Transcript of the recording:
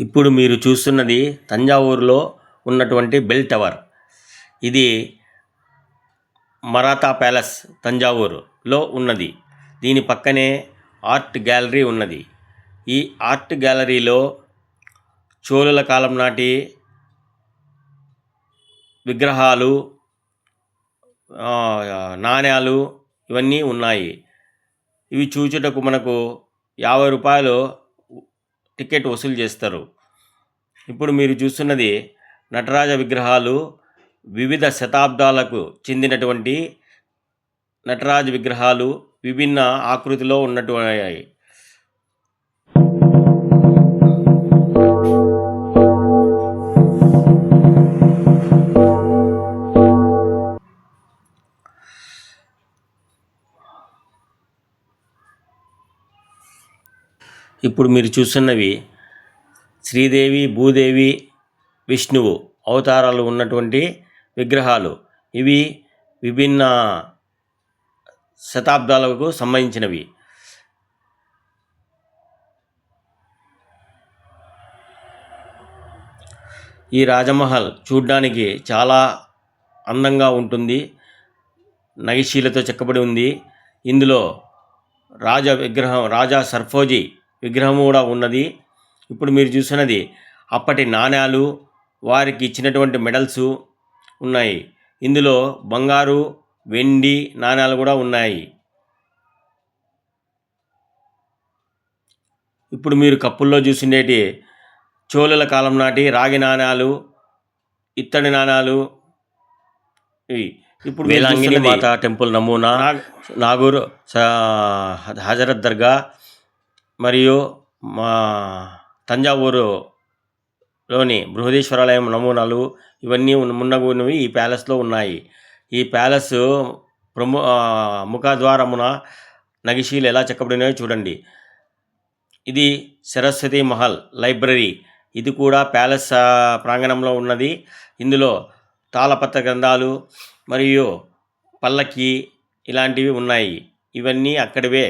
ఇప్పుడు మీరు చూస్తున్నది తంజావూరులో ఉన్నటువంటి బెల్ టవర్. ఇది మరాఠా ప్యాలెస్ తంజావూరులో ఉన్నది. దీని పక్కనే ఆర్ట్ గ్యాలరీ ఉన్నది. ఈ ఆర్ట్ గ్యాలరీలో చోళుల కాలం నాటి విగ్రహాలు, నాణ్యాలు ఇవన్నీ ఉన్నాయి. ఇవి చూచుటకు మనకు 50 రూపాయలు టికెట్ వసూలు చేస్తారు. ఇప్పుడు మీరు చూస్తున్నది నటరాజ విగ్రహాలు, వివిధ శతాబ్దాలకు చెందినటువంటి నటరాజ విగ్రహాలు విభిన్న ఆకృతిలో ఉన్నటువంటి. ఇప్పుడు మీరు చూస్తున్నవి శ్రీదేవి, భూదేవి, విష్ణువు అవతారాలు ఉన్నటువంటి విగ్రహాలు. ఇవి విభిన్న శతాబ్దాలకు సంబంధించినవి. ఈ రాజమహల్ చూడ్డానికి చాలా అందంగా ఉంటుంది. నగిశీలతో చెక్కబడి ఉంది. ఇందులో రాజా సర్ఫోజీ విగ్రహం కూడా ఉన్నది. ఇప్పుడు మీరు చూస్తున్నది అప్పటి నాణ్యాలు, వారికి ఇచ్చినటువంటి మెడల్స్ ఉన్నాయి. ఇందులో బంగారు, వెండి నాణ్యాలు కూడా ఉన్నాయి. ఇప్పుడు మీరు కప్పుల్లో చూసినటి చోళుల కాలం నాటి రాగి నాణ్యాలు, ఇత్తడి నాణ్యాలు ఇవి. ఇప్పుడు వేలాంగిణి మాత టెంపుల్ నమూనా, నాగూర్ హజరత్ దర్గా మరియు మా తంజావూరులోని బృహదీశ్వరాలయం నమూనాలు ఇవన్నీ మున్నగున్నవి ఈ ప్యాలెస్లో ఉన్నాయి. ఈ ప్యాలెస్ ముఖద్వారమున నగిశీలు ఎలా చెక్కబడినాయో చూడండి. ఇది సరస్వతి మహల్ లైబ్రరీ. ఇది కూడా ప్యాలెస్ ప్రాంగణంలో ఉన్నది. ఇందులో తాళపత్ర గ్రంథాలు మరియు పల్లకి ఇలాంటివి ఉన్నాయి. ఇవన్నీ అక్కడివే.